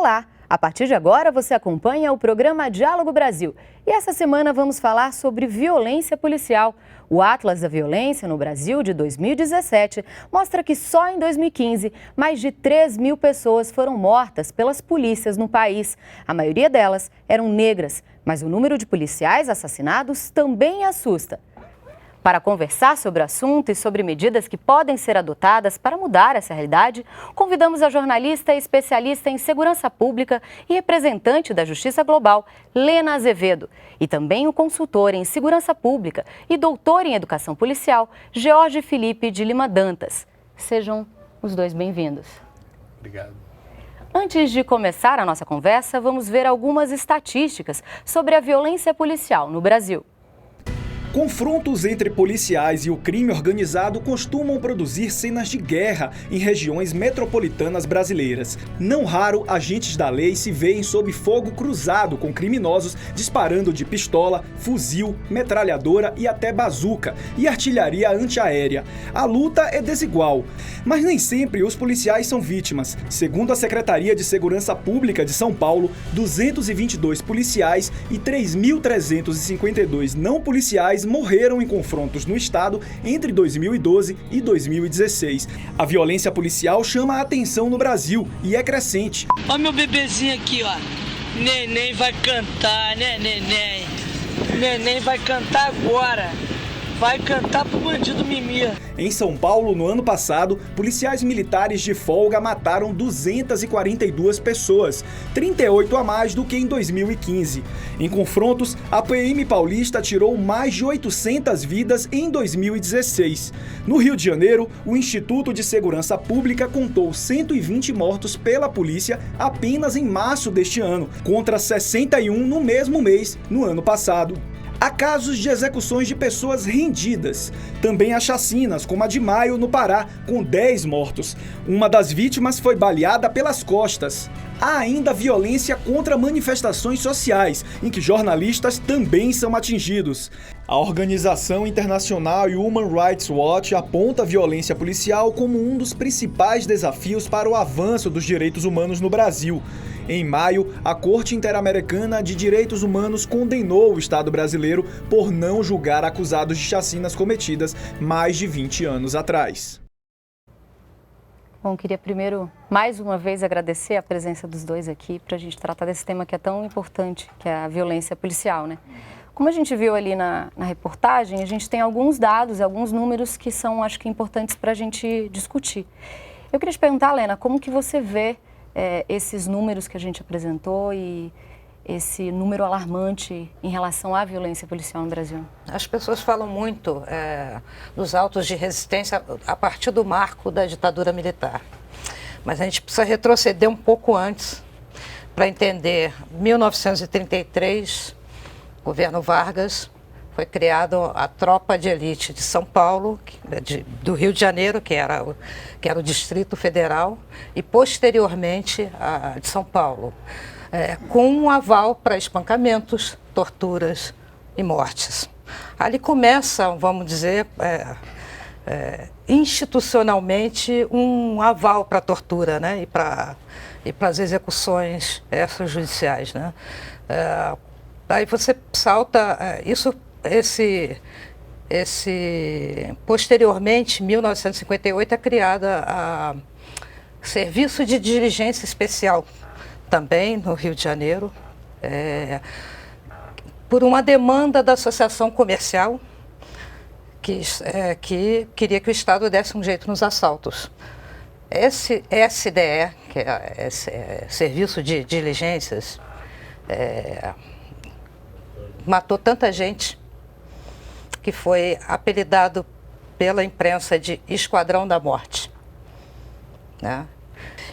Olá! A partir de agora você acompanha o programa Diálogo Brasil. E essa semana vamos falar sobre violência policial. O Atlas da Violência no Brasil de 2017 mostra que só em 2015 mais de 3.000 pessoas foram mortas pelas polícias no país. A maioria delas eram negras, mas o número de policiais assassinados também assusta. Para conversar sobre o assunto e sobre medidas que podem ser adotadas para mudar essa realidade, convidamos a jornalista e especialista em segurança pública e representante da Justiça Global, Lena Azevedo, e também o consultor em segurança pública e doutor em educação policial, George Felipe de Lima Dantas. Sejam os dois bem-vindos. Obrigado. Antes de começar a nossa conversa, vamos ver algumas estatísticas sobre a violência policial no Brasil. Confrontos entre policiais e o crime organizado costumam produzir cenas de guerra em regiões metropolitanas brasileiras. Não raro, agentes da lei se veem sob fogo cruzado com criminosos disparando de pistola, fuzil, metralhadora e até bazuca e artilharia antiaérea. A luta é desigual, mas nem sempre os policiais são vítimas. Segundo a Secretaria de Segurança Pública de São Paulo, 222 policiais e 3.352 não policiais morreram em confrontos no estado entre 2012 e 2016. A violência policial chama a atenção no Brasil e é crescente. Ó meu bebezinho aqui, ó. Neném vai cantar, né, neném? Neném vai cantar agora. Vai cantar pro bandido Mimi. Em São Paulo, no ano passado, policiais militares de folga mataram 242 pessoas, 38 a mais do que em 2015. Em confrontos, a PM paulista tirou mais de 800 vidas em 2016. No Rio de Janeiro, o Instituto de Segurança Pública contou 120 mortos pela polícia apenas em março deste ano, contra 61 no mesmo mês no ano passado. Há casos de execuções de pessoas rendidas. Também há chacinas, como a de maio, no Pará, com 10 mortos. Uma das vítimas foi baleada pelas costas. Há ainda violência contra manifestações sociais, em que jornalistas também são atingidos. A organização internacional Human Rights Watch aponta a violência policial como um dos principais desafios para o avanço dos direitos humanos no Brasil. Em maio, a Corte Interamericana de Direitos Humanos condenou o Estado brasileiro por não julgar acusados de chacinas cometidas mais de 20 anos atrás. Bom, queria primeiro, mais uma vez, agradecer a presença dos dois aqui para a gente tratar desse tema que é tão importante, que é a violência policial, né? Como a gente viu ali na reportagem, a gente tem alguns dados, alguns números que são, acho que, importantes para a gente discutir. Eu queria te perguntar, Lena, como que você vê esses números que a gente apresentou e esse número alarmante em relação à violência policial no Brasil? As pessoas falam muito dos autos de resistência a partir do marco da ditadura militar. Mas a gente precisa retroceder um pouco antes para entender. 1933, governo Vargas, foi criado a Tropa de Elite de São Paulo, do Rio de Janeiro, que era o Distrito Federal, e posteriormente a de São Paulo, com um aval para espancamentos, torturas e mortes. Ali começa, vamos dizer, institucionalmente, um aval para a tortura, né? e para as execuções extrajudiciais, né? Aí você salta posteriormente, em 1958, é criada a Serviço de Diligência Especial, também no Rio de Janeiro, por uma demanda da Associação Comercial, que queria que o Estado desse um jeito nos assaltos. Esse SDE, que é Serviço de Diligências, matou tanta gente que foi apelidado pela imprensa de Esquadrão da Morte, né?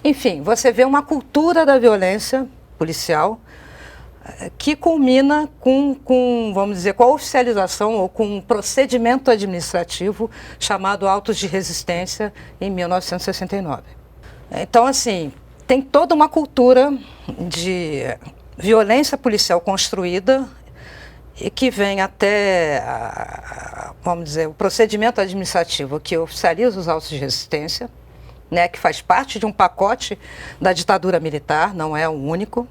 Enfim, você vê uma cultura da violência policial que culmina com, vamos dizer, com a oficialização ou com um procedimento administrativo chamado autos de resistência em 1969. Então, assim, tem toda uma cultura de violência policial construída e que vem até, vamos dizer, o procedimento administrativo que oficializa os autos de resistência, né, que faz parte de um pacote da ditadura militar, não é o único.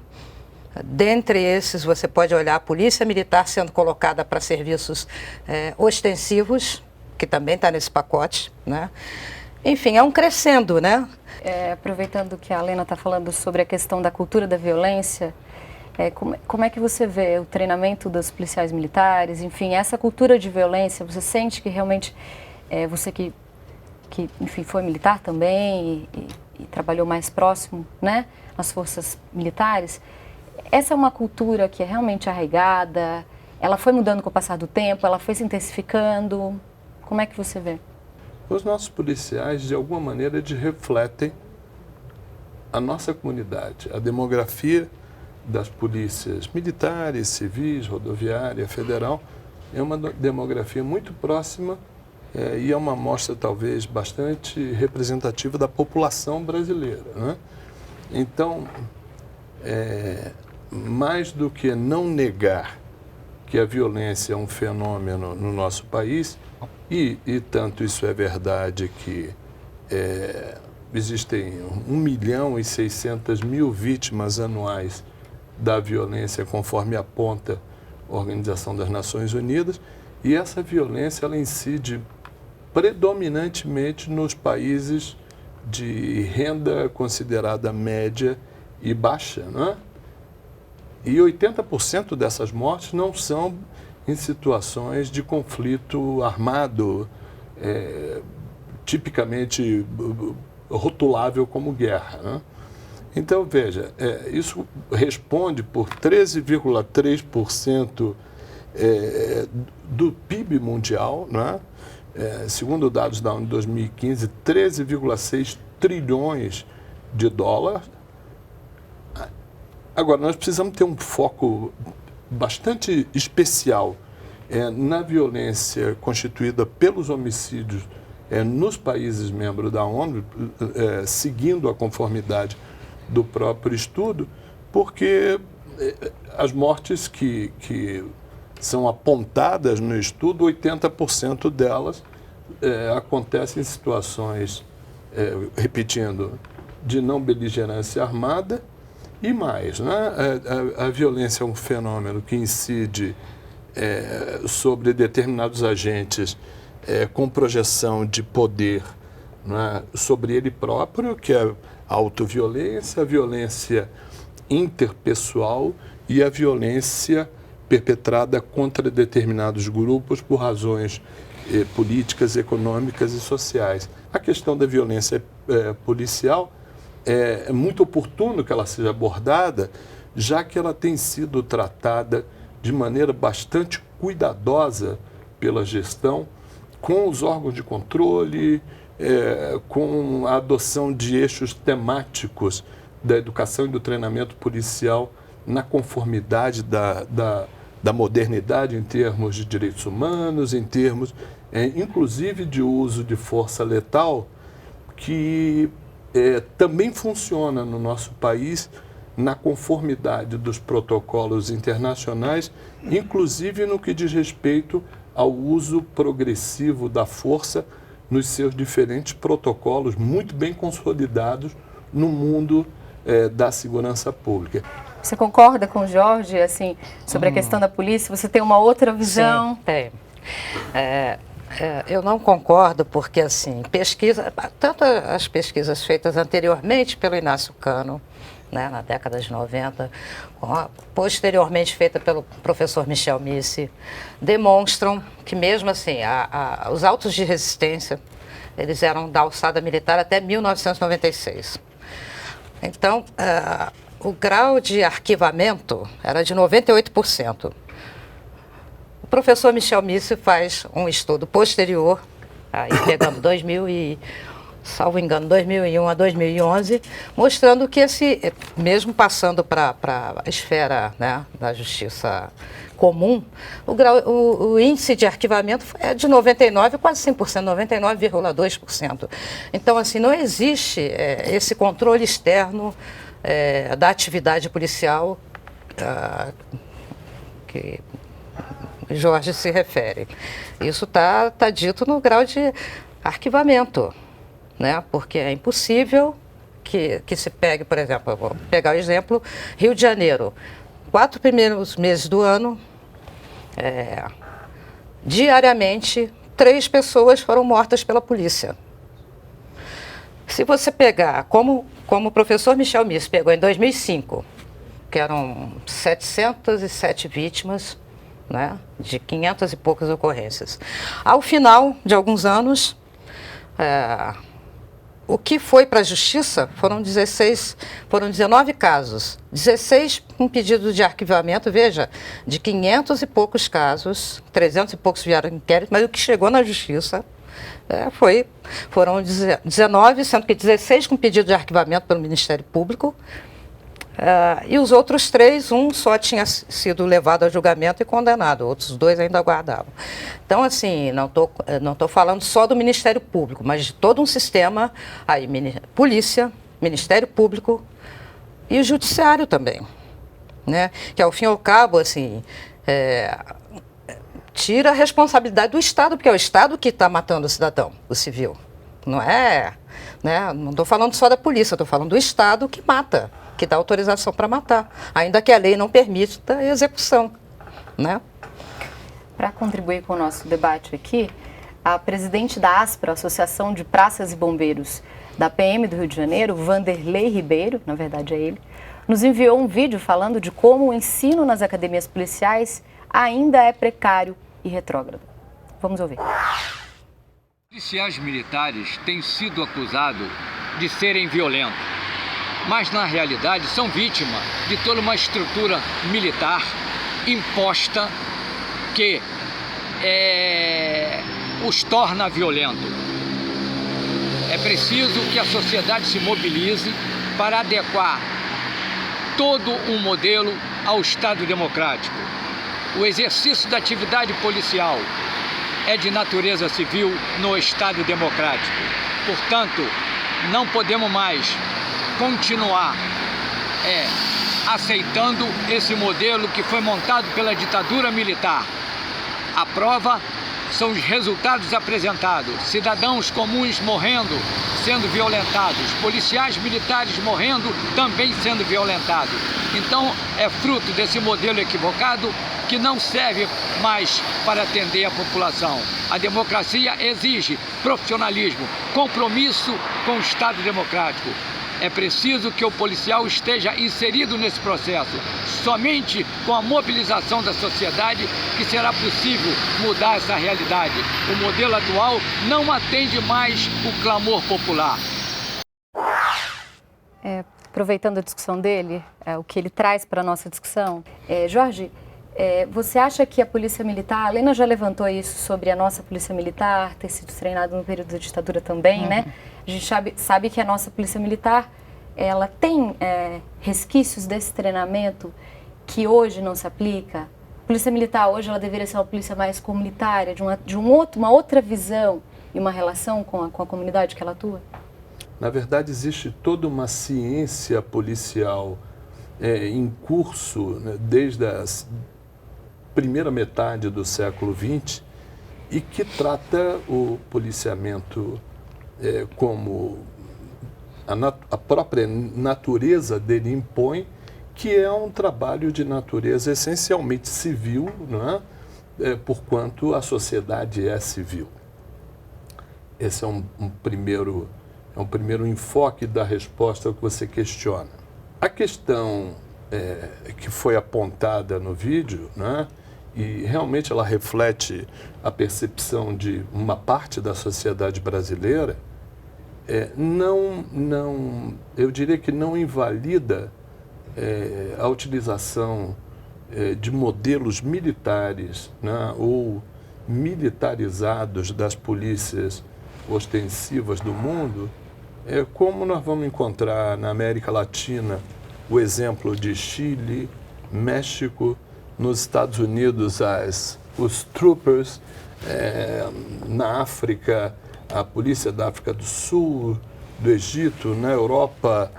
Dentre esses, você pode olhar a polícia militar sendo colocada para serviços ostensivos, que também está nesse pacote, né? Enfim, é um crescendo, né? Aproveitando que a Lena está falando sobre a questão da cultura da violência, como é que você vê o treinamento dos policiais militares, enfim, essa cultura de violência, você sente que realmente, você que enfim, foi militar também e trabalhou mais próximo, né, nas forças militares, essa é uma cultura que é realmente arraigada, ela foi mudando com o passar do tempo, ela foi se intensificando, como é que você vê? Os nossos policiais, de alguma maneira, refletem a nossa comunidade, a demografia das polícias militares, civis, rodoviária, federal, é uma demografia muito próxima e é uma amostra talvez bastante representativa da população brasileira, né? Então, mais do que não negar que a violência é um fenômeno no nosso país, e tanto isso é verdade que existem 1.600.000 vítimas anuais da violência, conforme aponta a Organização das Nações Unidas, e essa violência ela incide predominantemente nos países de renda considerada média e baixa, né? E 80% dessas mortes não são em situações de conflito armado, tipicamente rotulável como guerra, né? Então, veja, isso responde por 13,3% do PIB mundial, né? Segundo dados da ONU de 2015, 13,6 trilhões de dólares. Agora, nós precisamos ter um foco bastante especial na violência constituída pelos homicídios nos países membros da ONU, seguindo a conformidade do próprio estudo, porque as mortes que são apontadas no estudo, 80% delas acontecem em situações, repetindo, de não beligerância armada e mais, né? A violência é um fenômeno que incide sobre determinados agentes com projeção de poder, né, sobre ele próprio, que é a autoviolência, a violência interpessoal e a violência perpetrada contra determinados grupos por razões políticas, econômicas e sociais. A questão da violência policial é muito oportuno que ela seja abordada, já que ela tem sido tratada de maneira bastante cuidadosa pela gestão, com os órgãos de controle, com a adoção de eixos temáticos da educação e do treinamento policial na conformidade da modernidade em termos de direitos humanos, em termos, inclusive, de uso de força letal, que também funciona no nosso país na conformidade dos protocolos internacionais, inclusive no que diz respeito ao uso progressivo da força nos seus diferentes protocolos muito bem consolidados no mundo da segurança pública. Você concorda com o Jorge, assim, sobre a questão da polícia? Você tem uma outra visão? Sim, tem. Eu não concordo porque, assim, tanto as pesquisas feitas anteriormente pelo Inácio Cano, né, na década de 90, posteriormente feita pelo professor Michel Missi, demonstram que mesmo assim, os autos de resistência, eles eram da alçada militar até 1996. Então, o grau de arquivamento era de 98%. O professor Michel Missi faz um estudo posterior, aí pegando salvo engano, 2001 a 2011, mostrando que mesmo passando para a esfera, né, da justiça comum, o índice de arquivamento é de 99%, quase 100%, 99,2%. Então, assim, não existe esse controle externo da atividade policial que Jorge se refere. Isso está dito no grau de arquivamento. né? Porque é impossível que se pegue, por exemplo, eu vou pegar o exemplo, Rio de Janeiro, 4 primeiros meses do ano, diariamente, 3 pessoas foram mortas pela polícia. Se você pegar, como o professor Michel Miss pegou em 2005, que eram 707 vítimas, né, de 500 e poucas ocorrências. Ao final de alguns anos, o que foi para a justiça foram 19 casos, 16 com pedido de arquivamento, veja, de 500 e poucos casos, 300 e poucos vieram em inquérito, mas o que chegou na justiça foram 19, sendo que 16 com pedido de arquivamento pelo Ministério Público, e os outros 3, um só tinha sido levado a julgamento e condenado, outros 2 ainda aguardavam. Então, assim, não tô falando só do Ministério Público, mas de todo um sistema, aí, polícia, Ministério Público e o Judiciário também, né? Que, ao fim e ao cabo, assim, tira a responsabilidade do Estado, porque é o Estado que está matando o cidadão, o civil. Não é, né? Não estou falando só da polícia, estou falando do Estado que mata, que dá autorização para matar, ainda que a lei não permita a execução, né? Para contribuir com o nosso debate aqui, a presidente da ASPRA, Associação de Praças e Bombeiros da PM do Rio de Janeiro, Vanderlei Ribeiro, na verdade é ele, nos enviou um vídeo falando de como o ensino nas academias policiais ainda é precário e retrógrado. Vamos ouvir. Policiais militares têm sido acusados de serem violentos, mas na realidade são vítimas de toda uma estrutura militar imposta que os torna violentos. É preciso que a sociedade se mobilize para adequar todo um modelo ao Estado democrático. O exercício da atividade policial é de natureza civil no Estado democrático. Portanto, não podemos mais continuar aceitando esse modelo que foi montado pela ditadura militar. A prova são os resultados apresentados: cidadãos comuns morrendo, sendo violentados, policiais militares morrendo, também sendo violentados. Então, é fruto desse modelo equivocado que não serve mais para atender a população. A democracia exige profissionalismo, compromisso com o Estado democrático. É preciso que o policial esteja inserido nesse processo. Somente com a mobilização da sociedade que será possível mudar essa realidade. O modelo atual não atende mais o clamor popular. Aproveitando a discussão dele, o que ele traz para a nossa discussão, Jorge, você acha que a Polícia Militar, a Lena já levantou isso sobre a nossa Polícia Militar ter sido treinada no período da ditadura também, né? A gente sabe que a nossa Polícia Militar, ela tem resquícios desse treinamento que hoje não se aplica. A Polícia Militar hoje ela deveria ser uma polícia mais comunitária, uma outra visão e uma relação com a comunidade que ela atua? Na verdade, existe toda uma ciência policial em curso, né, desde a primeira metade do século XX, e que trata o policiamento como a própria natureza dele impõe, que é um trabalho de natureza essencialmente civil, não é? Porquanto a sociedade é civil. Esse é um primeiro enfoque da resposta ao que você questiona. A questão que foi apontada no vídeo, né, e realmente ela reflete a percepção de uma parte da sociedade brasileira, eu diria que não invalida a utilização de modelos militares, né, ou militarizados das polícias ostensivas do mundo, como nós vamos encontrar na América Latina o exemplo de Chile, México, nos Estados Unidos os troopers, na África a polícia da África do Sul, do Egito, na Europa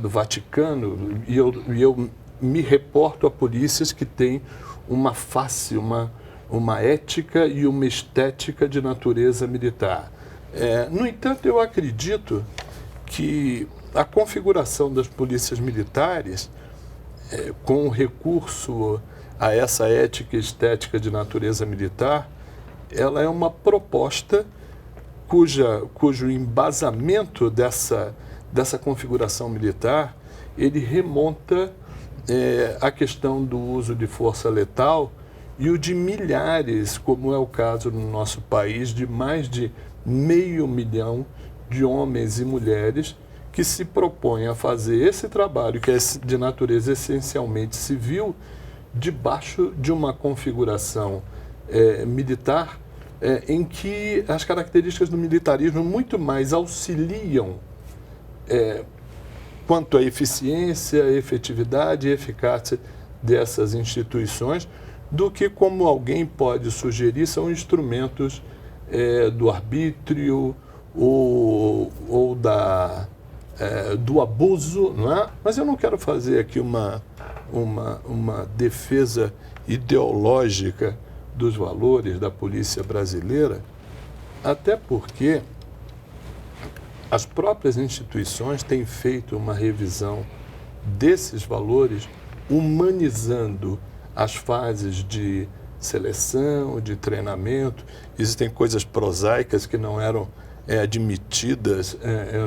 do Vaticano, e eu me reporto a polícias que têm uma face, uma ética e uma estética de natureza militar. No entanto, eu acredito que a configuração das polícias militares, com recurso a essa ética e estética de natureza militar, ela é uma proposta cujo embasamento dessa configuração militar, ele remonta à questão do uso de força letal e o de milhares, como é o caso no nosso país, de mais de 500 mil de homens e mulheres que se propõem a fazer esse trabalho, que é de natureza essencialmente civil, debaixo de uma configuração militar em que as características do militarismo muito mais auxiliam quanto à eficiência, efetividade e eficácia dessas instituições, do que, como alguém pode sugerir, são instrumentos do arbítrio ou do abuso, não é? Mas eu não quero fazer aqui uma defesa ideológica dos valores da polícia brasileira, até porque as próprias instituições têm feito uma revisão desses valores, humanizando as fases de seleção, de treinamento. Existem coisas prosaicas que não eram admitidas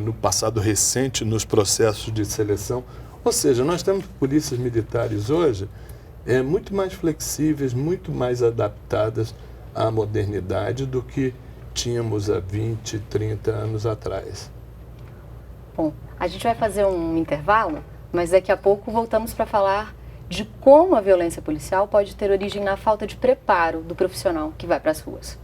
no passado recente nos processos de seleção. Ou seja, nós temos polícias militares hoje muito mais flexíveis, muito mais adaptadas à modernidade do que tínhamos há 20, 30 anos atrás. Bom, a gente vai fazer um intervalo, mas daqui a pouco voltamos para falar de como a violência policial pode ter origem na falta de preparo do profissional que vai para as ruas.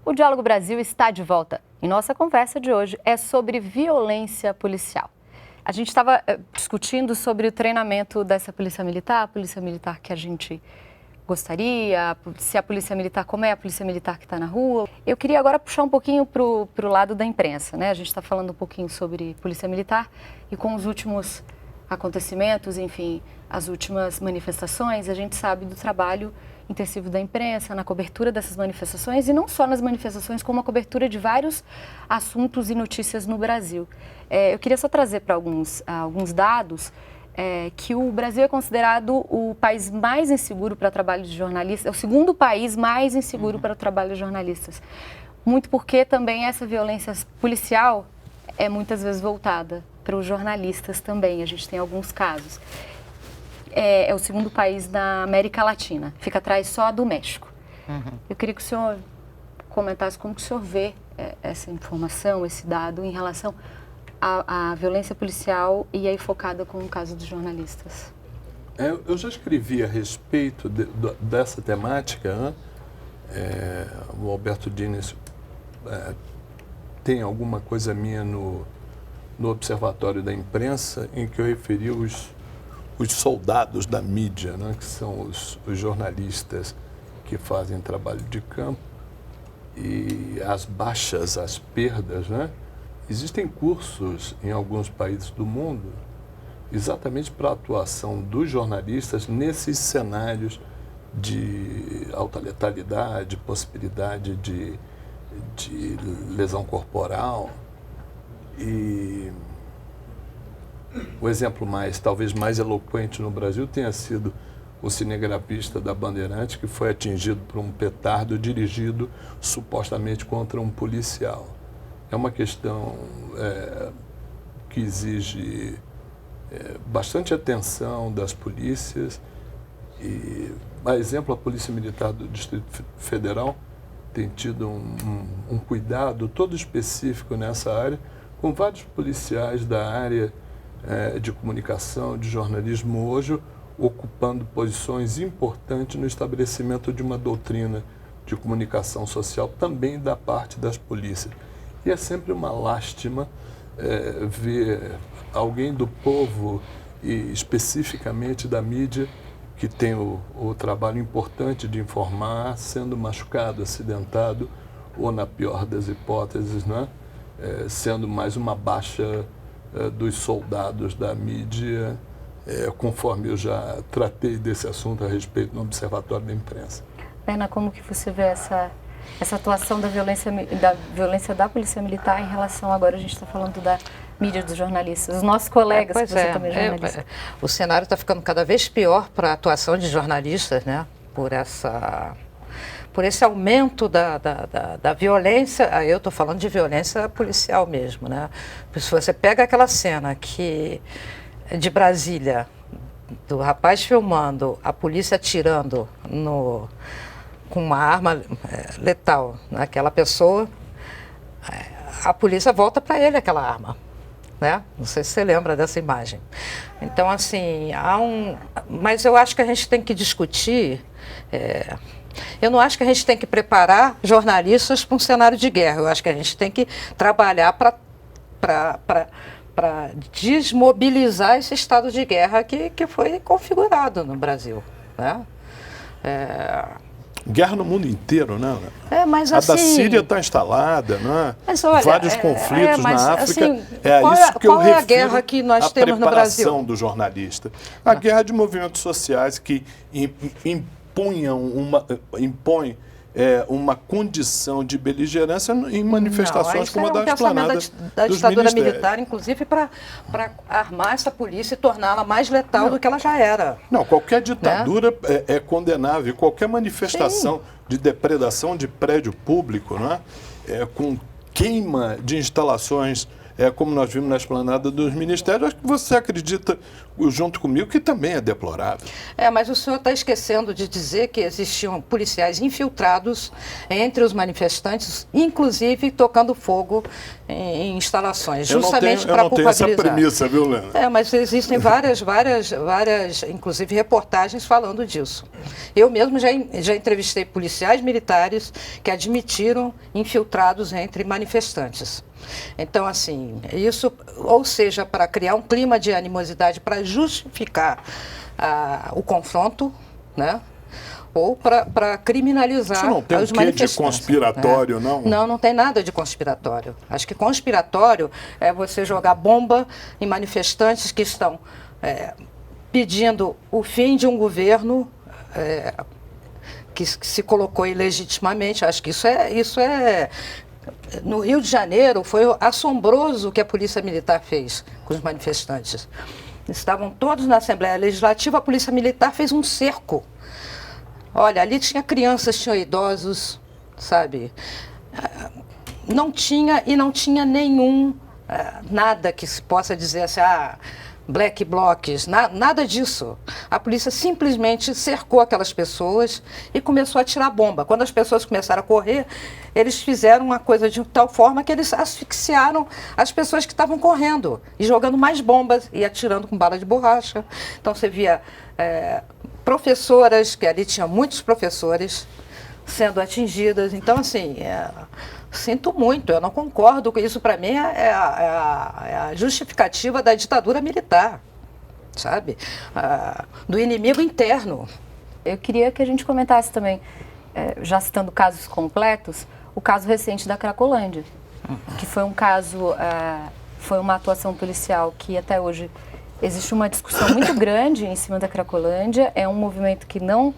O Diálogo Brasil está de volta e nossa conversa de hoje é sobre violência policial. A gente estava discutindo sobre o treinamento dessa polícia militar, a polícia militar que a gente gostaria, se a polícia militar, como é a polícia militar que está na rua. Eu queria agora puxar um pouquinho para o lado da imprensa, né? A gente está falando um pouquinho sobre polícia militar e com os últimos acontecimentos, enfim, as últimas manifestações, a gente sabe do trabalho intensivo da imprensa na cobertura dessas manifestações e não só nas manifestações, como a cobertura de vários assuntos e notícias no Brasil. Eu queria só trazer para alguns dados que o Brasil é considerado o país mais inseguro para trabalho de jornalistas, é o segundo país mais inseguro para o trabalho de jornalistas. Muito porque também essa violência policial é muitas vezes voltada para os jornalistas também, a gente tem alguns casos. É o segundo país da América Latina, fica atrás só do México. Eu queria que o senhor comentasse como que o senhor vê essa informação, esse dado em relação à violência policial e aí focada com o caso dos jornalistas. Eu já escrevi a respeito dessa temática, né? O Alberto Dines tem alguma coisa minha no Observatório da Imprensa em que eu referi os soldados da mídia, né, que são os jornalistas que fazem trabalho de campo, e as baixas, as perdas, né? Existem cursos em alguns países do mundo exatamente para a atuação dos jornalistas nesses cenários de alta letalidade, possibilidade de lesão corporal. E o exemplo talvez mais eloquente no Brasil tenha sido o cinegrafista da Bandeirantes, que foi atingido por um petardo dirigido supostamente contra um policial. É uma questão que exige bastante atenção das polícias. E, a exemplo, a Polícia Militar do Distrito Federal tem tido um cuidado todo específico nessa área, com vários policiais da área de comunicação, de jornalismo hoje, ocupando posições importantes no estabelecimento de uma doutrina de comunicação social também da parte das polícias. E é sempre uma lástima ver alguém do povo e especificamente da mídia que tem o trabalho importante de informar, sendo machucado, acidentado, ou na pior das hipóteses, né? Sendo mais uma baixa dos soldados da mídia, conforme eu já tratei desse assunto a respeito no Observatório da Imprensa. Pena, como que você vê essa atuação da violência da Polícia Militar em relação, agora a gente está falando da mídia dos jornalistas, os nossos colegas, que você também é jornalista. O cenário está ficando cada vez pior para a atuação de jornalistas, né? Por esse aumento da violência. Eu estou falando de violência policial mesmo, né? Se você pega aquela cena de Brasília, do rapaz filmando, a polícia atirando com uma arma letal naquela pessoa, a polícia volta para ele aquela arma. Né? Não sei se você lembra dessa imagem. Então, assim, mas eu acho que a gente tem que discutir. Eu não acho que a gente tem que preparar jornalistas para um cenário de guerra. Eu acho que a gente tem que trabalhar para desmobilizar esse estado de guerra que foi configurado no Brasil. Né? Guerra no mundo inteiro, né? Mas a assim, da Síria está instalada, né? Mas olha, vários conflitos na África. Assim, qual é a guerra que nós temos no Brasil? A preparação do jornalista. A guerra de movimentos sociais que impõem uma condição de beligerância em manifestações como a da esplanada da ditadura militar, inclusive para armar essa polícia e torná-la mais letal do que ela já era. Não, qualquer ditadura é condenável. Qualquer manifestação de depredação de prédio público, né, com queima de instalações, como nós vimos na esplanada dos ministérios, acho que você acredita, junto comigo, que também é deplorável. Mas o senhor está esquecendo de dizer que existiam policiais infiltrados entre os manifestantes, inclusive tocando fogo em instalações, justamente para culpabilizar. Eu não tenho essa premissa, viu, Lena? Mas existem várias, inclusive, reportagens falando disso. Eu mesmo já entrevistei policiais militares que admitiram infiltrados entre manifestantes. Então, assim, isso, ou seja, para criar um clima de animosidade, para justificar o confronto, né? Ou para criminalizar os manifestantes. Isso não tem de conspiratório, não? Não tem nada de conspiratório. Acho que conspiratório é você jogar bomba em manifestantes que estão pedindo o fim de um governo que se colocou ilegitimamente. Acho que isso é no Rio de Janeiro foi assombroso o que a Polícia Militar fez com os manifestantes. Estavam todos na Assembleia Legislativa, a Polícia Militar fez um cerco. Olha, ali tinha crianças, tinha idosos, sabe? Não tinha nenhum, nada que se possa dizer assim, black blocs, nada disso. A polícia simplesmente cercou aquelas pessoas e começou a atirar bomba. Quando as pessoas começaram a correr, eles fizeram uma coisa de tal forma que eles asfixiaram as pessoas que estavam correndo e jogando mais bombas e atirando com bala de borracha. Então você via professoras, que ali tinha muitos professores sendo atingidas. Então, assim, sinto muito, eu não concordo com isso. Para mim é a justificativa da ditadura militar, sabe? Do inimigo interno. Eu queria que a gente comentasse também, já citando casos completos, o caso recente da Cracolândia, que foi um caso, foi uma atuação policial que até hoje existe uma discussão muito grande em cima da Cracolândia. É um movimento que não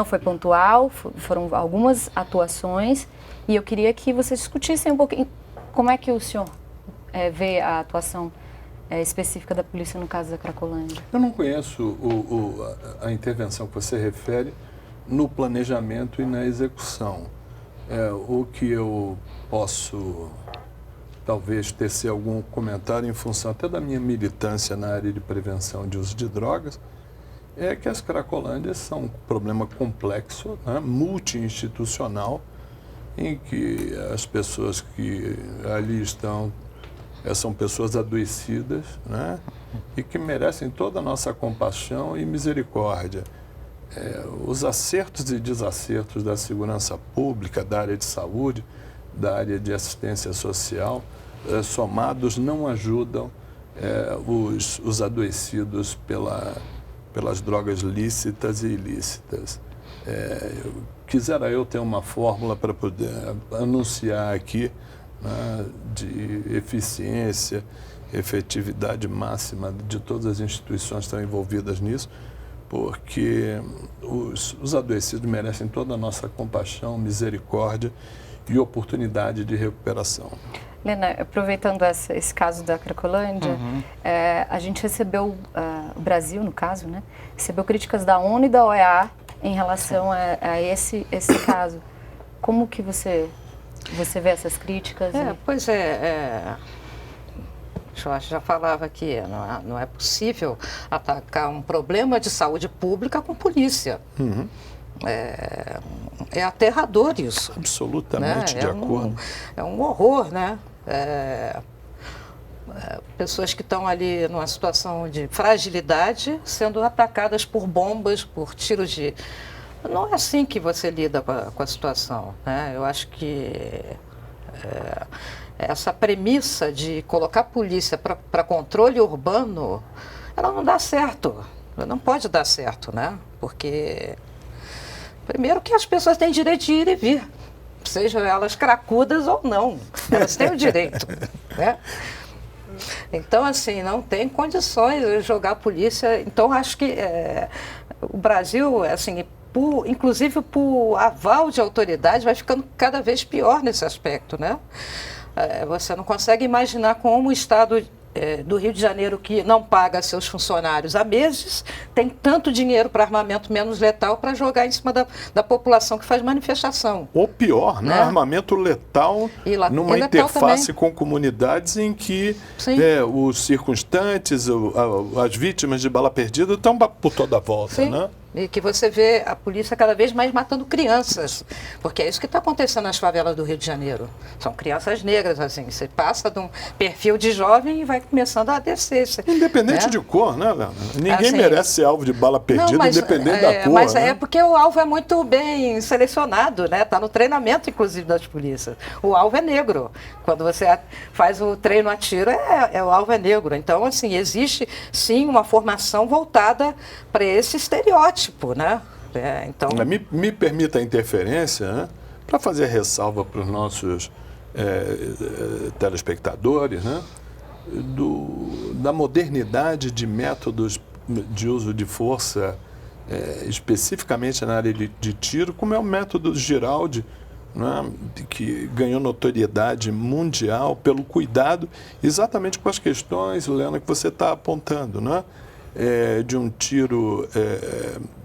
foi pontual, foram algumas atuações, e eu queria que vocês discutissem um pouquinho como é que o senhor vê a atuação específica da polícia no caso da Cracolândia. Eu não conheço a intervenção que você refere no planejamento e na execução. O que eu posso talvez tecer algum comentário em função até da minha militância na área de prevenção de uso de drogas, é que as Cracolândias são um problema complexo, né, multi-institucional, em que as pessoas que ali estão são pessoas adoecidas, né, e que merecem toda a nossa compaixão e misericórdia. Os acertos e desacertos da segurança pública, da área de saúde, da área de assistência social, somados não ajudam os adoecidos pelas drogas lícitas e ilícitas. Quisera eu ter uma fórmula para poder anunciar aqui, né, de eficiência, efetividade máxima de todas as instituições que estão envolvidas nisso, porque os adoecidos merecem toda a nossa compaixão, misericórdia e oportunidade de recuperação. Lena, aproveitando esse caso da Cracolândia, a gente recebeu, o Brasil, no caso, né, recebeu críticas da ONU e da OEA em relação a esse caso. Como que você vê essas críticas? Pois Jorge já falava que não é possível atacar um problema de saúde pública com polícia. É aterrador isso. Absolutamente, né? De acordo. É um horror, né? Pessoas que estão ali numa situação de fragilidade sendo atacadas por bombas, por tiros de... Não é assim que você lida com a situação, né? Eu acho que essa premissa de colocar a polícia para controle urbano, ela não dá certo. Ela não pode dar certo, né? Porque, primeiro, que as pessoas têm direito de ir e vir, sejam elas cracudas ou não. Elas têm o direito, né? Então, assim, não tem condições de jogar a polícia. Então, acho que o Brasil, assim, inclusive por aval de autoridade, vai ficando cada vez pior nesse aspecto, né? Você não consegue imaginar como o Estado do Rio de Janeiro, que não paga seus funcionários há meses, tem tanto dinheiro para armamento menos letal para jogar em cima da população que faz manifestação. Ou pior, né? Armamento letal numa interface com comunidades em que os circunstantes, as vítimas de bala perdida estão por toda a volta, né? E que você vê a polícia cada vez mais matando crianças, porque é isso que está acontecendo nas favelas do Rio de Janeiro. São crianças negras, assim, você passa de um perfil de jovem e vai começando a descer. Independente de cor, né, Lena? Ninguém merece ser alvo de bala perdida, independente da cor. Mas né? É porque o alvo é muito bem selecionado, né? Está no treinamento, inclusive, das polícias. O alvo é negro. Quando você faz o treino a tiro, o alvo é negro. Então, assim, existe, sim, uma formação voltada para esse estereótipo. Né? Então... Me permita a interferência, né? Para fazer ressalva para os nossos telespectadores, né? Da modernidade de métodos de uso de força, especificamente na área de tiro, como é o método Giraldi, né? Que ganhou notoriedade mundial pelo cuidado exatamente com as questões, Lena, que você está apontando, né? De um tiro,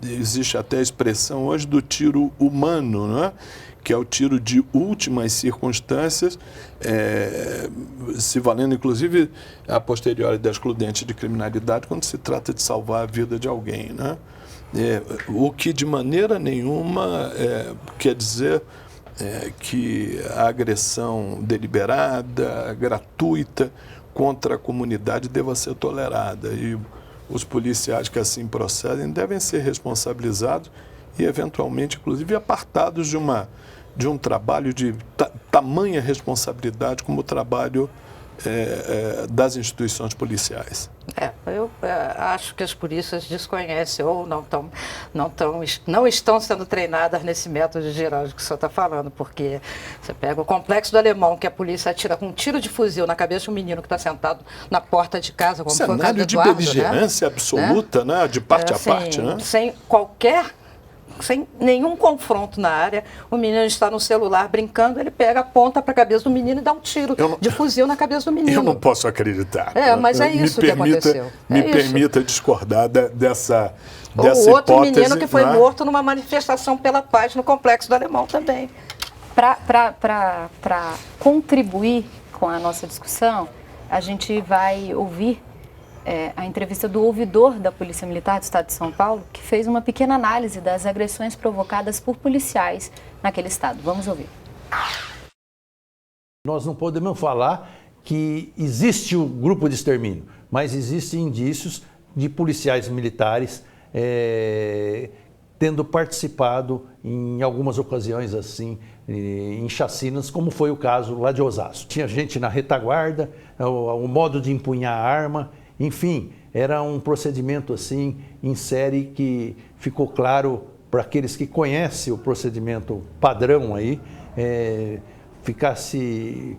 existe até a expressão hoje do tiro humano, né? Que é o tiro de últimas circunstâncias, se valendo inclusive a posteriori da excludente de criminalidade quando se trata de salvar a vida de alguém, né? O que de maneira nenhuma quer dizer que a agressão deliberada, gratuita contra a comunidade deva ser tolerada. E os policiais que assim procedem devem ser responsabilizados e, eventualmente, inclusive, apartados de um trabalho de tamanha responsabilidade como o trabalho das instituições policiais. Eu acho que as polícias desconhecem ou não estão sendo treinadas nesse método geral que o senhor está falando, porque você pega o Complexo do Alemão, que a polícia atira com um tiro de fuzil na cabeça de um menino que está sentado na porta de casa, como foi o caso do Eduardo, de beligerância absoluta, né? De parte a parte, né? Sem nenhum confronto na área, o menino está no celular brincando, ele pega, aponta para a cabeça do menino e dá um tiro de fuzil na cabeça do menino. Eu não posso acreditar. Mas é isso que aconteceu. Permita discordar dessa o outro hipótese, menino que foi morto numa manifestação pela paz no Complexo do Alemão também. Para contribuir com a nossa discussão, a gente vai ouvir a entrevista do ouvidor da Polícia Militar do Estado de São Paulo, que fez uma pequena análise das agressões provocadas por policiais naquele estado. Vamos ouvir. Nós não podemos falar que existe o grupo de extermínio, mas existem indícios de policiais militares tendo participado em algumas ocasiões assim, em chacinas, como foi o caso lá de Osasco. Tinha gente na retaguarda, o modo de empunhar a arma, Enfim, era um procedimento assim em série que ficou claro para aqueles que conhecem o procedimento padrão aí, ficasse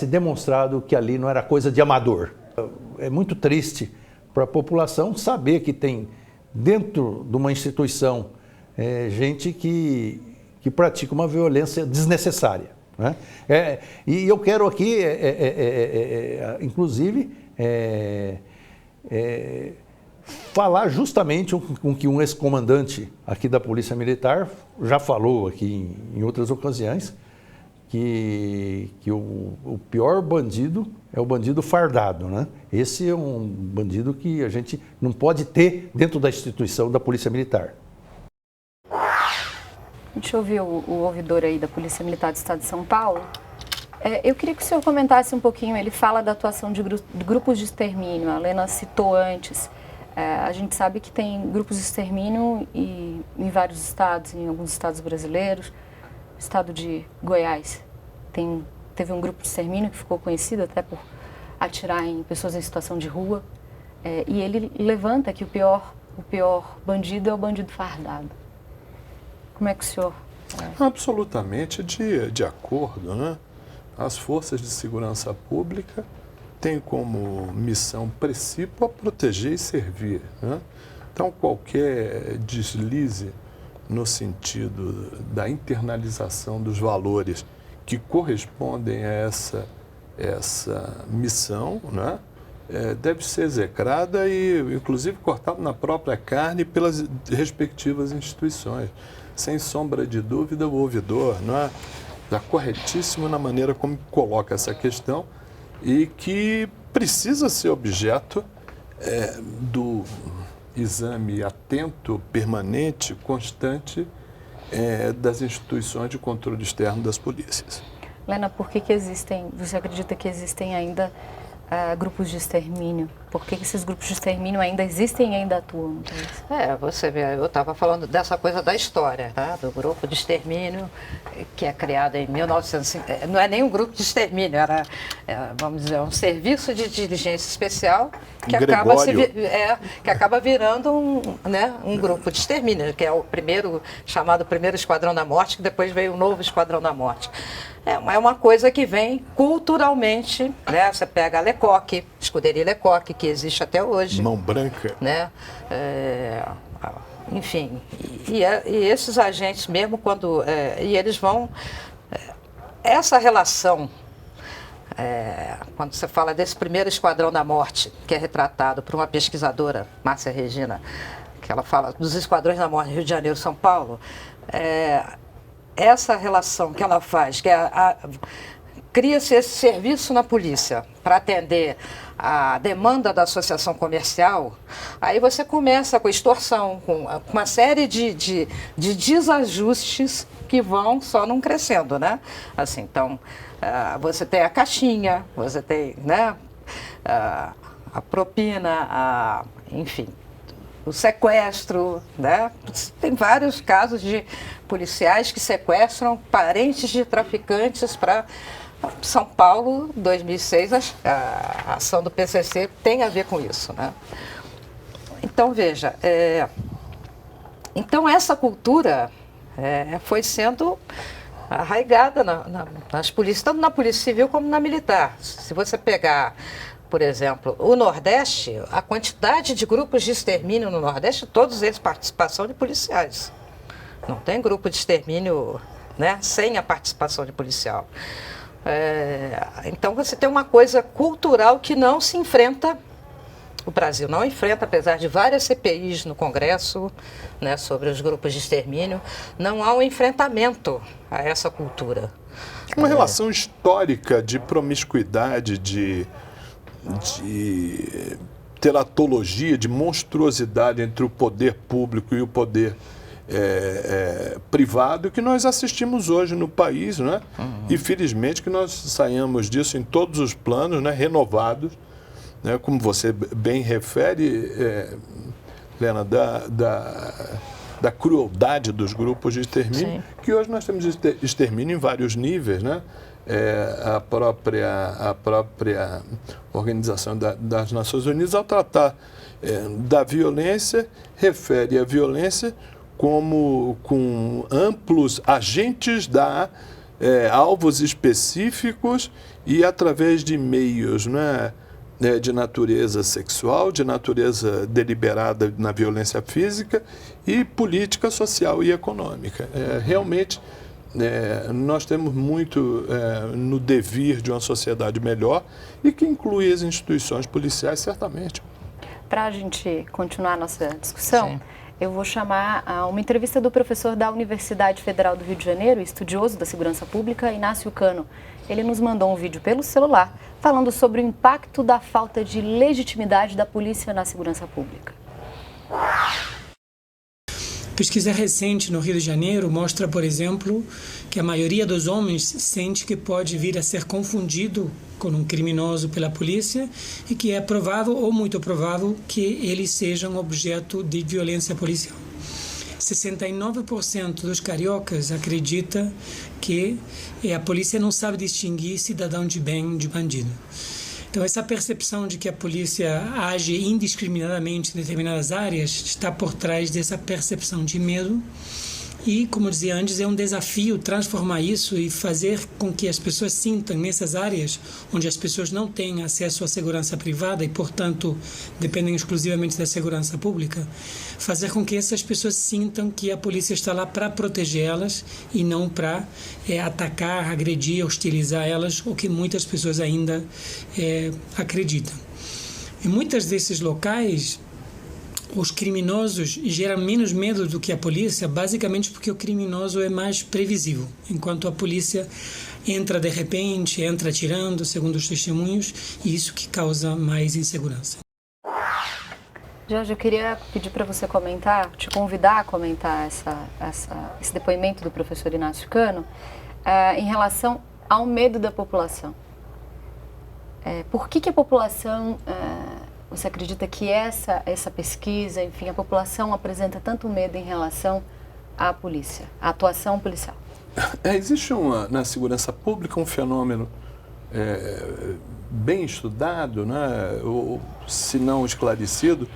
demonstrado que ali não era coisa de amador. É muito triste para a população saber que tem dentro de uma instituição gente que pratica uma violência desnecessária, né? E eu quero aqui, inclusive, falar justamente com o que um ex-comandante aqui da Polícia Militar já falou aqui em outras ocasiões, que o pior bandido é o bandido fardado, né? Esse é um bandido que a gente não pode ter dentro da instituição da Polícia Militar. Deixa eu ouvir o ouvidor aí da Polícia Militar do Estado de São Paulo. Eu queria que o senhor comentasse um pouquinho, ele fala da atuação de grupos de extermínio, a Lena citou antes. A gente sabe que tem grupos de extermínio em vários estados, em alguns estados brasileiros. O estado de Goiás teve um grupo de extermínio que ficou conhecido até por atirar em pessoas em situação de rua. E ele levanta que o pior bandido é o bandido fardado. Como é que o senhor... Absolutamente de acordo, né? As forças de segurança pública têm como missão principal proteger e servir, né? Então, qualquer deslize no sentido da internalização dos valores que correspondem a essa missão, né? Deve ser execrada e, inclusive, cortada na própria carne pelas respectivas instituições. Sem sombra de dúvida, o ouvidor, não é? Está corretíssimo na maneira como coloca essa questão e que precisa ser objeto do exame atento, permanente, constante das instituições de controle externo das polícias. Lena, por que você acredita que existem ainda grupos de extermínio? Por que esses grupos de extermínio ainda existem e ainda atuam? Você vê, eu estava falando dessa coisa da história, tá? Do grupo de extermínio que é criado em 1950. Não é nem um grupo de extermínio, vamos dizer, um serviço de diligência especial que acaba virando um grupo de extermínio, que é o chamado primeiro Esquadrão da Morte, que depois veio o novo Esquadrão da Morte. É uma coisa que vem culturalmente, né? Você pega a Lecoq, Escuderia Lecoq, que existe até hoje. Mão Branca. Né? Enfim, e esses agentes mesmo quando... e eles vão... essa relação, quando você fala desse primeiro Esquadrão da Morte, que é retratado por uma pesquisadora, Márcia Regina, que ela fala dos Esquadrões da Morte Rio de Janeiro e São Paulo, essa relação que ela faz, que cria-se esse serviço na polícia para atender a demanda da associação comercial, aí você começa com extorsão, com uma série de desajustes que vão só não crescendo, né? Assim, então, você tem a caixinha, você tem, né, a propina, enfim, o sequestro, né? Tem vários casos de policiais que sequestram parentes de traficantes para São Paulo, 2006, a ação do PCC tem a ver com isso, né? Então, veja, então essa cultura foi sendo arraigada nas polícias, tanto na Polícia Civil como na Militar. Se você pegar, por exemplo, o Nordeste, a quantidade de grupos de extermínio no Nordeste, todos eles participação de policiais. Não tem grupo de extermínio, né, sem a participação de policial. Então você tem uma coisa cultural que não se enfrenta, o Brasil não enfrenta, apesar de várias CPIs no Congresso, né, sobre os grupos de extermínio, não há um enfrentamento a essa cultura. Uma relação histórica de promiscuidade, de teratologia, de monstruosidade entre o poder público e o poder privado que nós assistimos hoje no país, né? E felizmente que nós saiamos disso em todos os planos, né? Renovados, né? Como você bem refere, Lena, da da crueldade dos grupos de extermínio, que hoje nós temos extermínio em vários níveis, né? A própria Organização das Nações Unidas, ao tratar da violência, refere a violência como com amplos agentes alvos específicos e através de meios, né, de natureza sexual, de natureza deliberada na violência física e política, social e econômica. Realmente, nós temos muito no devir de uma sociedade melhor e que inclui as instituições policiais, certamente. Para a gente continuar a nossa discussão, eu vou chamar uma entrevista do professor da Universidade Federal do Rio de Janeiro, estudioso da segurança pública, Inácio Cano. Ele nos mandou um vídeo pelo celular falando sobre o impacto da falta de legitimidade da polícia na segurança pública. Pesquisa recente no Rio de Janeiro mostra, por exemplo, que a maioria dos homens sente que pode vir a ser confundido com um criminoso pela polícia e que é provável ou muito provável que eles sejam objeto de violência policial. 69% dos cariocas acredita que a polícia não sabe distinguir cidadão de bem de bandido. Então, essa percepção de que a polícia age indiscriminadamente em determinadas áreas está por trás dessa percepção de medo e, como dizia antes, é um desafio transformar isso e fazer com que as pessoas sintam nessas áreas onde as pessoas não têm acesso à segurança privada e, portanto, dependem exclusivamente da segurança pública, fazer com que essas pessoas sintam que a polícia está lá para protegê-las e não para atacar, agredir, hostilizar elas, o que muitas pessoas ainda acreditam. Em muitos desses locais, os criminosos geram menos medo do que a polícia, basicamente porque o criminoso é mais previsível, enquanto a polícia entra de repente, entra atirando, segundo os testemunhos, e isso que causa mais insegurança. Jorge, eu queria pedir para você comentar, te convidar a comentar esse depoimento do professor Inácio Cano em relação ao medo da população. Por que a população... Você acredita que essa pesquisa, enfim, a população apresenta tanto medo em relação à polícia, à atuação policial? Existe na segurança pública um fenômeno bem estudado, né, ou, se não esclarecido,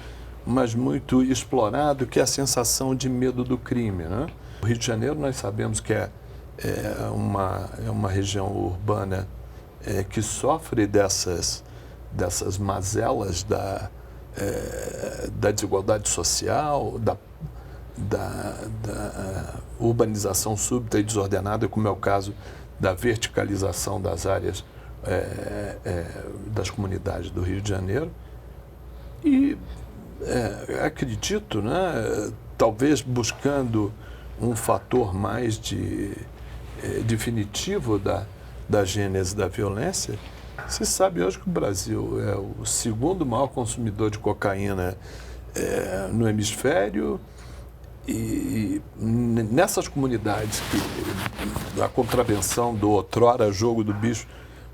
mas muito explorado, que é a sensação de medo do crime, né? O Rio de Janeiro, nós sabemos que é uma região urbana que sofre dessas mazelas da desigualdade social, da urbanização súbita e desordenada, como é o caso da verticalização das áreas das comunidades do Rio de Janeiro. E acredito, né, talvez buscando um fator mais definitivo da gênese da violência, se sabe hoje que o Brasil é o segundo maior consumidor de cocaína no hemisfério e nessas comunidades que a contravenção do outrora jogo do bicho,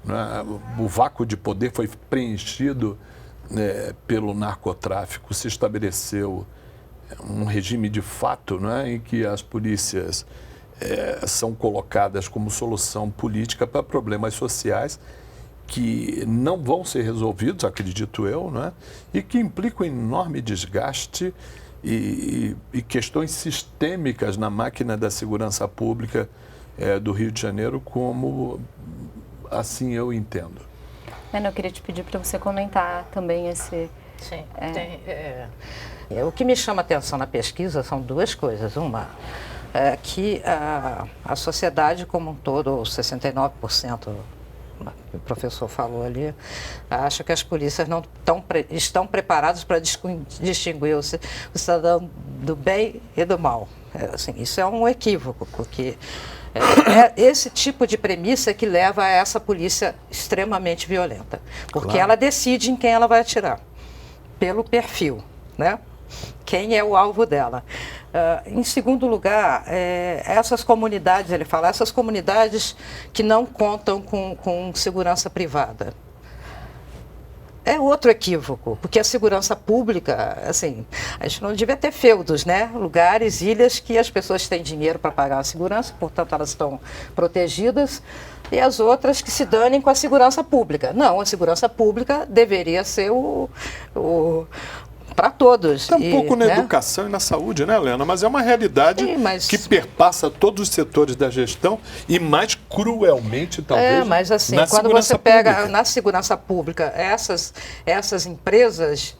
né, o vácuo de poder foi preenchido pelo narcotráfico, se estabeleceu um regime de fato, né, em que as polícias são colocadas como solução política para problemas sociais que não vão ser resolvidos, acredito eu, né? E que implicam enorme desgaste e questões sistêmicas na máquina da segurança pública do Rio de Janeiro, como assim eu entendo. Eu queria te pedir para você comentar também esse... Sim, o que me chama a atenção na pesquisa são duas coisas. Uma, que a sociedade como um todo, 69%, o professor falou ali, acha que as polícias não estão preparadas para distinguir o cidadão do bem e do mal. Assim, isso é um equívoco, porque esse tipo de premissa que leva a essa polícia extremamente violenta, porque ela decide em quem ela vai atirar, pelo perfil, né? Quem é o alvo dela. Em segundo lugar, essas comunidades, ele fala, essas comunidades que não contam com segurança privada. é outro equívoco, porque a segurança pública, assim, a gente não devia ter feudos, né? Lugares, ilhas que as pessoas têm dinheiro para pagar a segurança, portanto elas estão protegidas, e as outras que se danem com a segurança pública. Não, a segurança pública deveria ser para todos. Tampouco na educação e na saúde, né, Helena? Mas é uma realidade que perpassa todos os setores da gestão e mais cruelmente, talvez, mas assim, na quando segurança você pega pública. na segurança pública essas empresas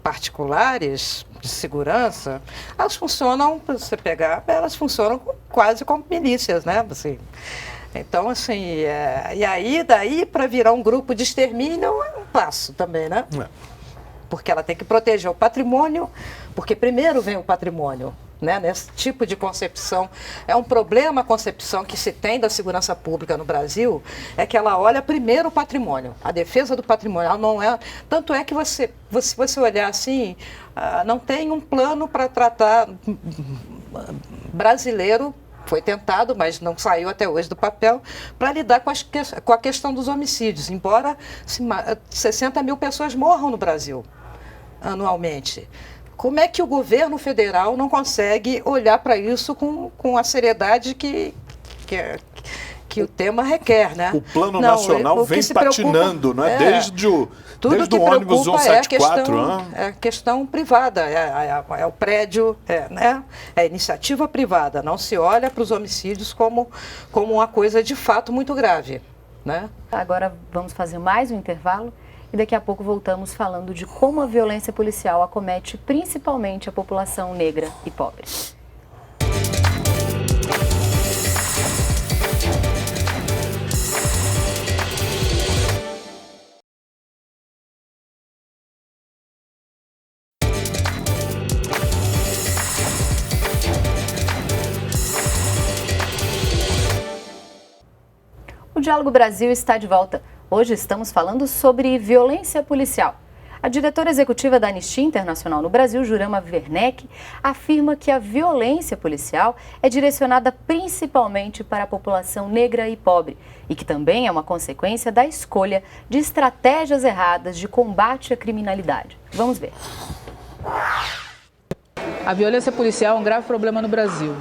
particulares de segurança, elas funcionam, para você pegar, elas funcionam quase como milícias, né? Assim, então, assim, e aí, daí para virar um grupo de extermínio é um passo também, né? Porque ela tem que proteger o patrimônio, porque primeiro vem o patrimônio, né? Nesse tipo de concepção. É um problema a concepção que se tem da segurança pública no Brasil, é que ela olha primeiro o patrimônio, a defesa do patrimônio. Ela não é, tanto é que você olhar assim, não tem um plano para tratar brasileiro. Foi tentado, mas não saiu até hoje do papel, para lidar com a questão dos homicídios, embora 60 mil pessoas morram no Brasil anualmente. Como é que o governo federal não consegue olhar para isso com a seriedade que o tema requer, né? O plano nacional vem patinando, não é? Desde o ônibus 174. É a questão privada, é o prédio, né? É a iniciativa privada. Não se olha para os homicídios como uma coisa de fato muito grave, né? Agora vamos fazer mais um intervalo e daqui a pouco voltamos falando de como a violência policial acomete principalmente a população negra e pobre. O Diálogo Brasil está de volta. Hoje estamos falando sobre violência policial. A diretora executiva da Anistia Internacional no Brasil, Jurema Werneck, afirma que a violência policial é direcionada principalmente para a população negra e pobre e que também é uma consequência da escolha de estratégias erradas de combate à criminalidade. Vamos ver. A violência policial é um grave problema no Brasil.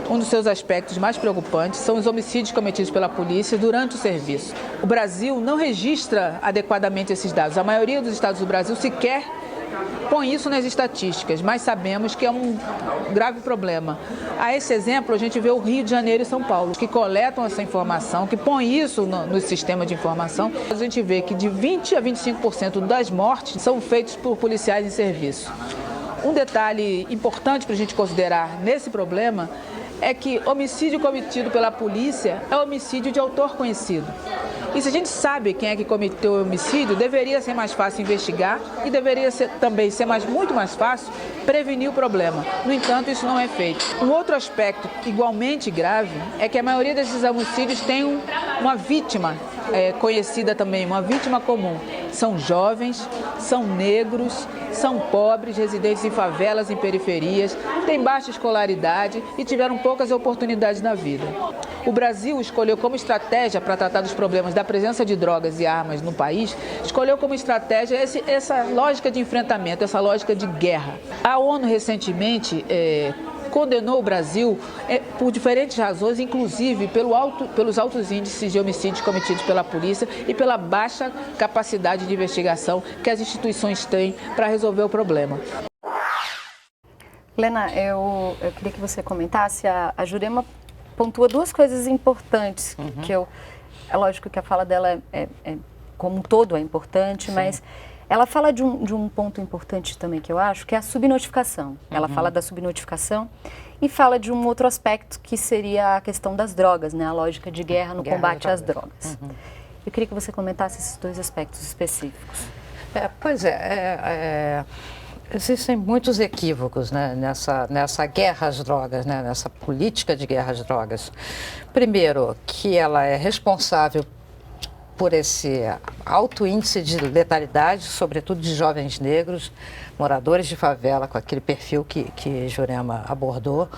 Um dos seus aspectos mais preocupantes são os homicídios cometidos pela polícia durante o serviço. O Brasil não registra adequadamente esses dados. A maioria dos estados do Brasil sequer põe isso nas estatísticas, mas sabemos que é um grave problema. A esse exemplo, a gente vê o Rio de Janeiro e São Paulo, que coletam essa informação, que põem isso no sistema de informação. A gente vê que de 20% a 25% das mortes são feitas por policiais em serviço. Um detalhe importante para a gente considerar nesse problema é que homicídio cometido pela polícia é homicídio de autor conhecido. E se a gente sabe quem é que cometeu o homicídio, deveria ser mais fácil investigar e deveria também ser muito mais fácil prevenir o problema. No entanto, isso não é feito. Um outro aspecto igualmente grave é que a maioria desses homicídios tem uma vítima conhecida também, uma vítima comum. São jovens, são negros, são pobres, residentes em favelas, em periferias, têm baixa escolaridade e tiveram poucas oportunidades na vida. O Brasil escolheu como estratégia para tratar dos problemas da presença de drogas e armas no país, escolheu como estratégia essa lógica de enfrentamento, essa lógica de guerra. A ONU recentemente condenou o Brasil por diferentes razões, inclusive pelos altos índices de homicídios cometidos pela polícia e pela baixa capacidade de investigação que as instituições têm para resolver o problema. Helena, eu queria que você comentasse, a Jurema pontua duas coisas importantes, que é lógico que a fala dela como um todo é importante, sim, mas ela fala de um ponto importante também que eu acho, que é a subnotificação. Ela fala da subnotificação e fala de um outro aspecto que seria a questão das drogas, né? A lógica de guerra no combate às drogas. Eu queria que você comentasse esses dois aspectos específicos. Existem muitos equívocos, né, nessa guerra às drogas, né, nessa política de guerra às drogas. Primeiro, que ela é responsável por esse alto índice de letalidade, sobretudo de jovens negros, moradores de favela, com aquele perfil que Jurema abordou,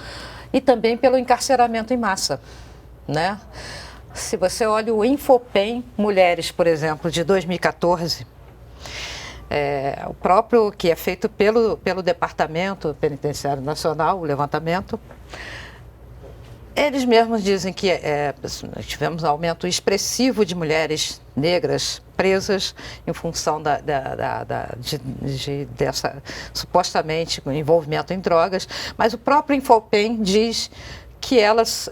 e também pelo encarceramento em massa, né? Se você olha o Infopem Mulheres, por exemplo, de 2014, O próprio que é feito pelo Departamento Penitenciário Nacional, o levantamento, eles mesmos dizem que nós tivemos um aumento expressivo de mulheres negras presas em função dessa supostamente envolvimento em drogas, mas o próprio Infopem diz que elas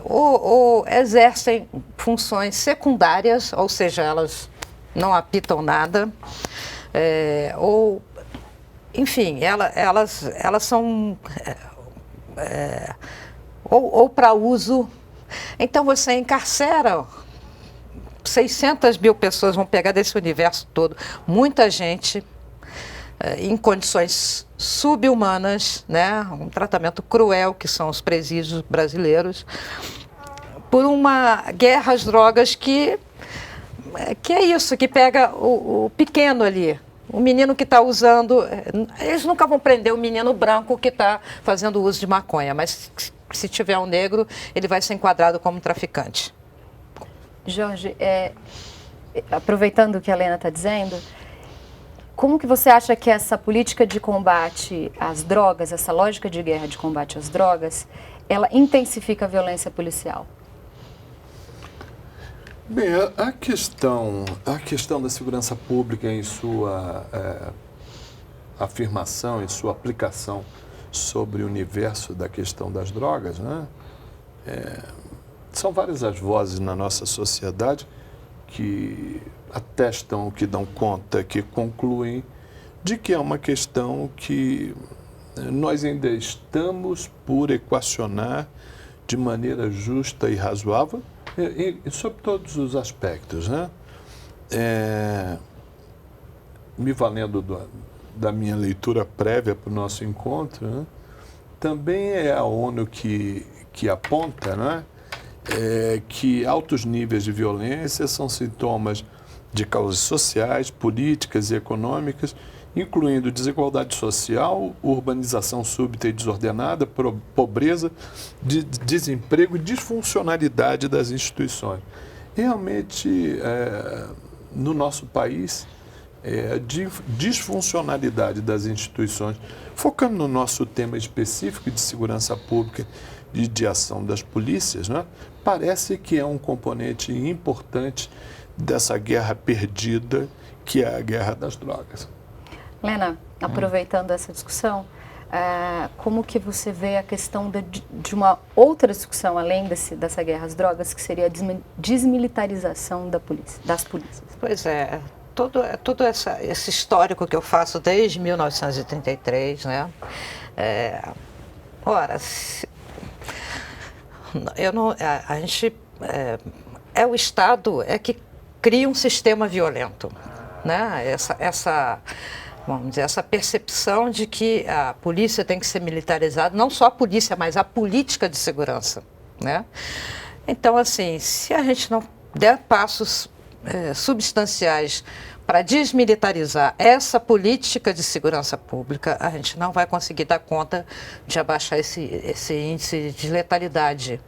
ou exercem funções secundárias, ou seja, elas não apitam nada, ou, enfim, elas são ou para uso. Então você encarcera 600 mil pessoas, vão pegar desse universo todo, muita gente em condições subhumanas, né? Um tratamento cruel que são os presídios brasileiros, por uma guerra às drogas que é isso, que pega o pequeno ali, o menino que está usando. Eles nunca vão prender o menino branco que está fazendo uso de maconha, mas se tiver um negro, ele vai ser enquadrado como traficante. Jorge, aproveitando o que a Lena está dizendo, como que você acha que essa política de combate às drogas, essa lógica de guerra de combate às drogas, ela intensifica a violência policial? Bem, a questão da segurança pública em sua afirmação, em sua aplicação sobre o universo da questão das drogas, né? São várias as vozes na nossa sociedade que atestam, que dão conta, que concluem de que é uma questão que nós ainda estamos por equacionar de maneira justa e razoável, sobre todos os aspectos, né? Me valendo da minha leitura prévia para o nosso encontro, né? Também é a ONU que aponta, né? Que altos níveis de violência são sintomas de causas sociais, políticas e econômicas, incluindo desigualdade social, urbanização súbita e desordenada, pobreza, desemprego e disfuncionalidade das instituições. Realmente, no nosso país, a disfuncionalidade das instituições, focando no nosso tema específico de segurança pública e de ação das polícias, né, parece que é um componente importante dessa guerra perdida, que é a guerra das drogas. Lena, aproveitando essa discussão, como que você vê a questão de uma outra discussão, além dessa guerra às drogas, que seria a desmilitarização das polícias? Pois é, todo esse histórico que eu faço desde 1933, né? O Estado que cria um sistema violento, né? Vamos dizer, essa percepção de que a polícia tem que ser militarizada, não só a polícia, mas a política de segurança, né? Então, assim, se a gente não der passos substanciais para desmilitarizar essa política de segurança pública, a gente não vai conseguir dar conta de abaixar esse índice de letalidade.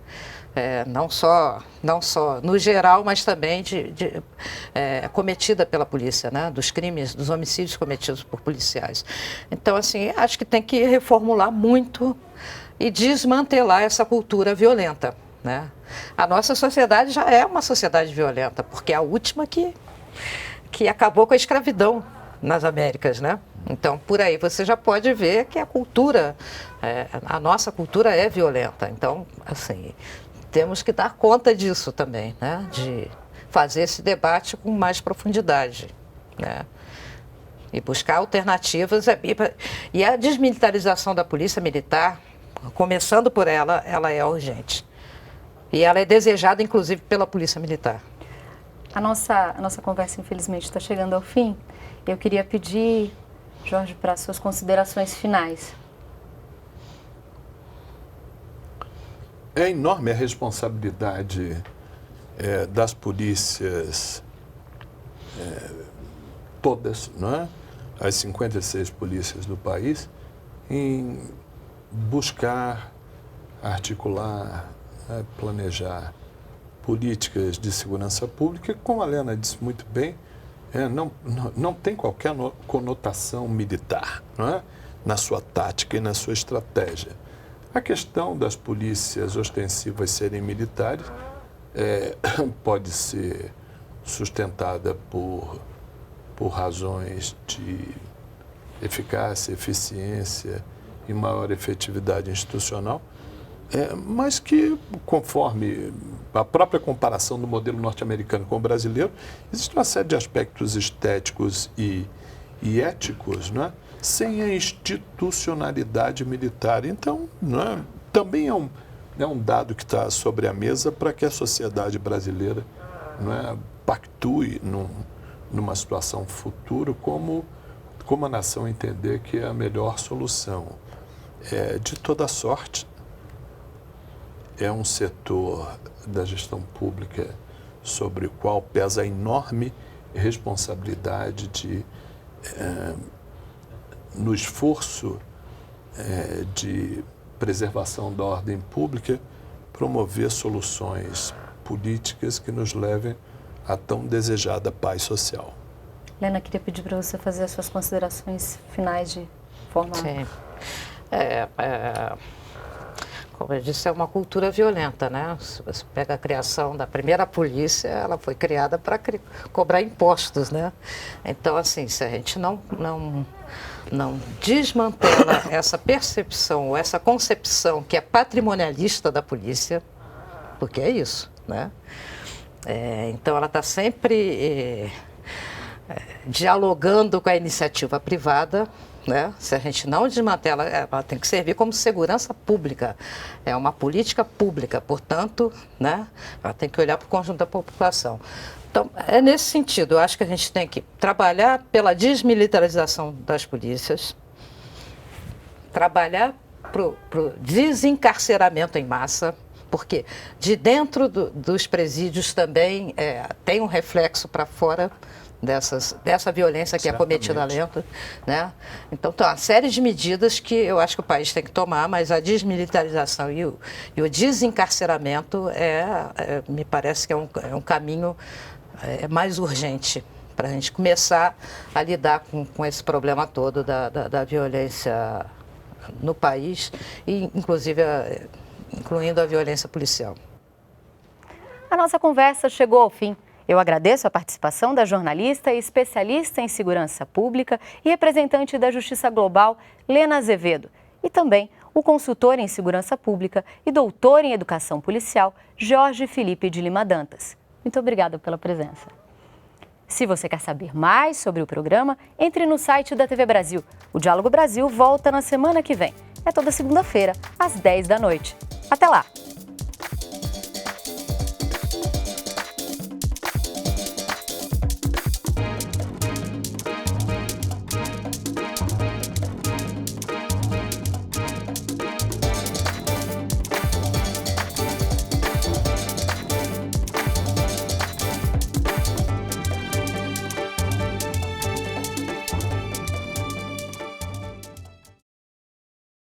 Não só no geral, mas também cometida pela polícia, né? Dos crimes, dos homicídios cometidos por policiais. Então, assim, acho que tem que reformular muito e desmantelar essa cultura violenta, né? A nossa sociedade já é uma sociedade violenta, porque é a última que acabou com a escravidão nas Américas, né? Então, por aí você já pode ver que a nossa cultura é violenta. Então, assim, temos que dar conta disso também, né? De fazer esse debate com mais profundidade, né? E buscar alternativas. E a desmilitarização da polícia militar, começando por ela é urgente. E ela é desejada, inclusive, pela polícia militar. A nossa conversa, infelizmente, está chegando ao fim. Eu queria pedir, Jorge, para as suas considerações finais. É enorme a responsabilidade das polícias, todas, não é? As 56 polícias do país, em buscar, articular, planejar políticas de segurança pública. Como a Lena disse muito bem, não tem qualquer conotação militar, não é? Na sua tática e na sua estratégia. A questão das polícias ostensivas serem militares pode ser sustentada por razões de eficácia, eficiência e maior efetividade institucional, mas que, conforme a própria comparação do modelo norte-americano com o brasileiro, existe uma série de aspectos estéticos e éticos, não é? Sem a institucionalidade militar. Então, não é? Também é um dado que está sobre a mesa para que a sociedade brasileira, não é, pactue numa situação futura como a nação entender que é a melhor solução. De toda sorte, é um setor da gestão pública sobre o qual pesa a enorme responsabilidade de, no esforço de preservação da ordem pública, promover soluções políticas que nos levem à tão desejada paz social. Lena, queria pedir para você fazer as suas considerações finais de forma... Sim. Como eu disse, é uma cultura violenta, né? Se você pega a criação da primeira polícia, ela foi criada para cobrar impostos, né? Então, assim, se a gente não desmantela essa percepção, essa concepção que é patrimonialista da polícia, porque é isso, né? Então, ela está sempre dialogando com a iniciativa privada, né? Se a gente não desmantela, ela tem que servir como segurança pública. É uma política pública, portanto, né? Ela tem que olhar para o conjunto da população. Então, é nesse sentido, eu acho que a gente tem que trabalhar pela desmilitarização das polícias, trabalhar para o desencarceramento em massa, porque de dentro dos presídios também tem um reflexo para fora dessa violência que é cometida lá dentro, né? Então, tem uma série de medidas que eu acho que o país tem que tomar, mas a desmilitarização e o desencarceramento me parece que é um caminho mais urgente para a gente começar a lidar com esse problema todo da violência no país, e inclusive incluindo a violência policial. A nossa conversa chegou ao fim. Eu agradeço a participação da jornalista e especialista em segurança pública e representante da Justiça Global, Lena Azevedo, e também o consultor em segurança pública e doutor em educação policial, Jorge Felipe de Lima Dantas. Muito obrigada pela presença. Se você quer saber mais sobre o programa, entre no site da TV Brasil. O Diálogo Brasil volta na semana que vem. É toda segunda-feira, às 10 da noite. Até lá!